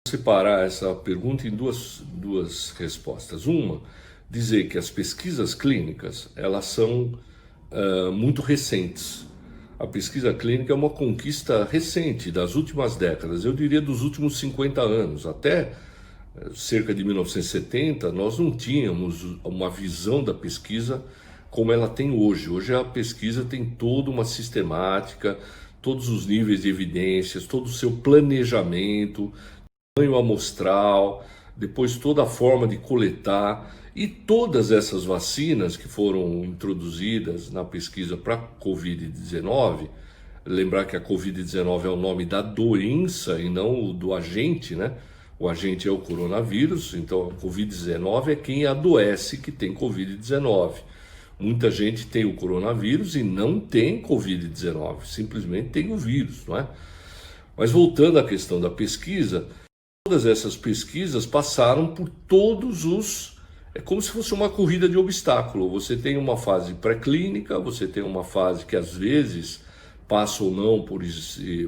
separar essa pergunta em duas respostas. Uma, dizer que as pesquisas clínicas, elas são muito recentes. A pesquisa clínica é uma conquista recente das últimas décadas, eu diria dos últimos 50 anos. Até cerca de 1970, nós não tínhamos uma visão da pesquisa como ela tem hoje. Hoje a pesquisa tem toda uma sistemática, todos os níveis de evidências, todo o seu planejamento, tamanho amostral, depois toda a forma de coletar, e todas essas vacinas que foram introduzidas na pesquisa para Covid-19, lembrar que a Covid-19 é o nome da doença e não do agente, né? O agente é o coronavírus, então a Covid-19 é quem adoece que tem Covid-19. Muita gente tem o coronavírus e não tem Covid-19, simplesmente tem o vírus, não é? Mas voltando à questão da pesquisa, todas essas pesquisas passaram por todos os... É como se fosse uma corrida de obstáculo. Você tem uma fase pré-clínica, você tem uma fase que às vezes passa ou não por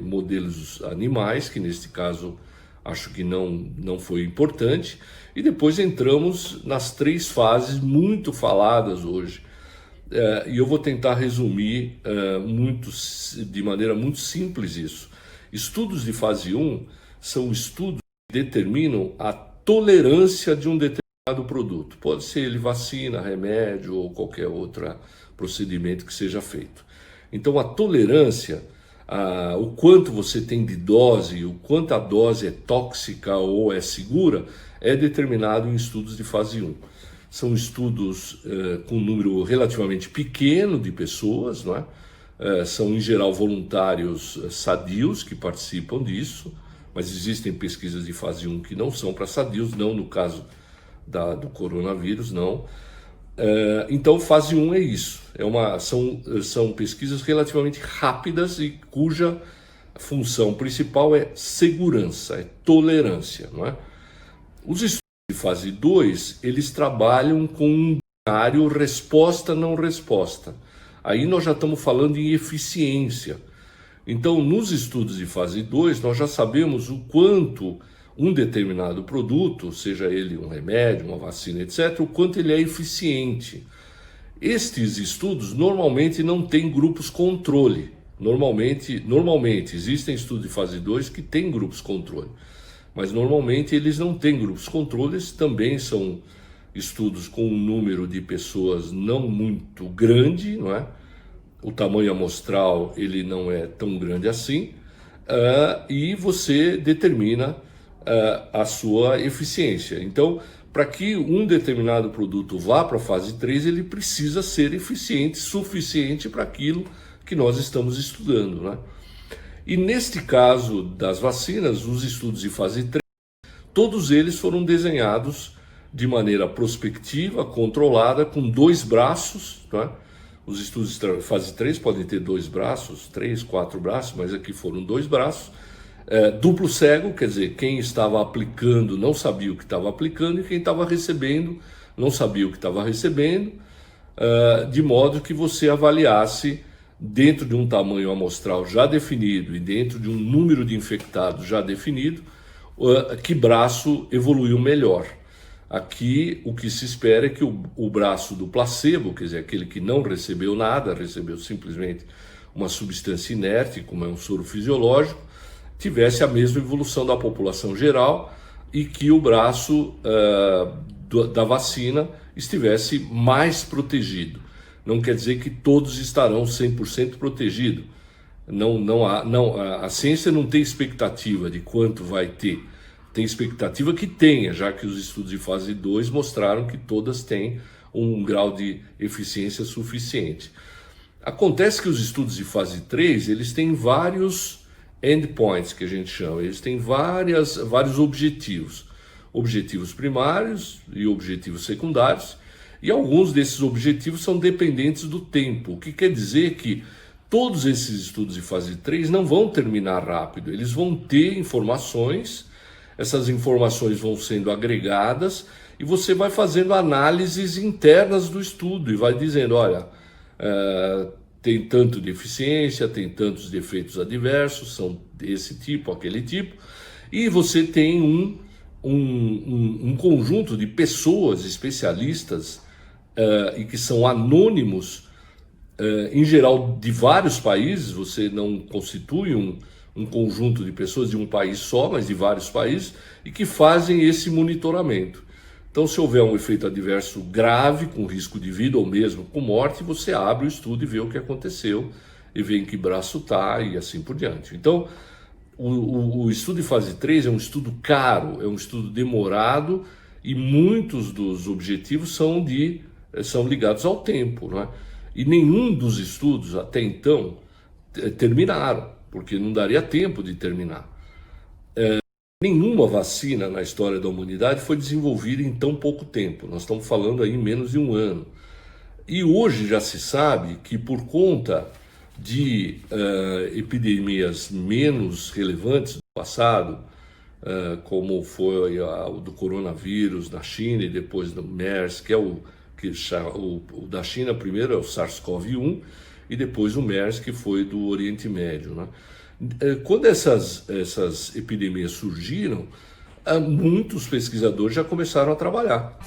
modelos animais, que neste caso acho que não foi importante, e depois entramos nas 3 fases muito faladas hoje. E eu vou tentar resumir de maneira muito simples isso. Estudos de fase 1 são estudos que determinam a tolerância de um determinado produto. Pode ser ele vacina, remédio ou qualquer outro procedimento que seja feito. Então a tolerância, o quanto você tem de dose, o quanto a dose é tóxica ou é segura, é determinado em estudos de fase 1. São estudos com um número relativamente pequeno de pessoas, não é? São em geral voluntários sadios que participam disso, mas existem pesquisas de fase 1 que não são para sadios, não no caso do coronavírus, não. Então fase 1 é isso, são pesquisas relativamente rápidas e cuja função principal é segurança, é tolerância, não é? Os estudos de fase 2, eles trabalham com um binário resposta-não resposta. Aí nós já estamos falando em eficiência. Então, nos estudos de fase 2, nós já sabemos o quanto um determinado produto, seja ele um remédio, uma vacina, etc., o quanto ele é eficiente. Estes estudos normalmente não têm grupos controle. Normalmente existem estudos de fase 2 que têm grupos controle, mas normalmente eles não têm grupos controles, também são estudos com um número de pessoas não muito grande, não é? O tamanho amostral ele não é tão grande assim, e você determina a sua eficiência. Então, para que um determinado produto vá para a fase 3, ele precisa ser eficiente, suficiente para aquilo que nós estamos estudando, né? E neste caso das vacinas, os estudos de fase 3, todos eles foram desenhados de maneira prospectiva, controlada, com 2 braços, né? Os estudos de fase 3 podem ter 2 braços, 3, 4 braços, mas aqui foram 2 braços. Duplo cego, quer dizer, quem estava aplicando não sabia o que estava aplicando e quem estava recebendo não sabia o que estava recebendo, de modo que você avaliasse dentro de um tamanho amostral já definido e dentro de um número de infectados já definido, que braço evoluiu melhor. Aqui o que se espera é que o braço do placebo, quer dizer, aquele que não recebeu nada, recebeu simplesmente uma substância inerte, como é um soro fisiológico, tivesse a mesma evolução da população geral e que o braço da vacina estivesse mais protegido. Não quer dizer que todos estarão 100% protegidos. A ciência não tem expectativa de quanto vai ter. Tem expectativa que tenha, já que os estudos de fase 2 mostraram que todas têm um grau de eficiência suficiente. Acontece que os estudos de fase 3, eles têm vários endpoints, que a gente chama, eles têm vários objetivos. Objetivos primários e objetivos secundários, e alguns desses objetivos são dependentes do tempo, o que quer dizer que todos esses estudos de fase 3 não vão terminar rápido, eles vão ter informações, essas informações vão sendo agregadas e você vai fazendo análises internas do estudo e vai dizendo, olha, tem tanto de eficiência, tem tantos de efeitos adversos, são desse tipo, aquele tipo, E você tem um conjunto de pessoas especialistas e que são anônimos, em geral de vários países. Você não constitui um conjunto de pessoas de um país só, mas de vários países, e que fazem esse monitoramento. Então, se houver um efeito adverso grave, com risco de vida ou mesmo com morte, você abre o estudo e vê o que aconteceu, e vê em que braço está e assim por diante. Então, o estudo de fase 3 é um estudo caro, é um estudo demorado, e muitos dos objetivos são ligados ao tempo, não é? E nenhum dos estudos até então terminaram, porque não daria tempo de terminar. Nenhuma vacina na história da humanidade foi desenvolvida em tão pouco tempo. Nós estamos falando aí em menos de um ano. E hoje já se sabe que, por conta de epidemias menos relevantes do passado, como foi o do coronavírus na China e depois do MERS, que é o da China primeiro é o SARS-CoV-1 e depois o MERS, que foi do Oriente Médio, né? Quando essas epidemias surgiram, muitos pesquisadores já começaram a trabalhar.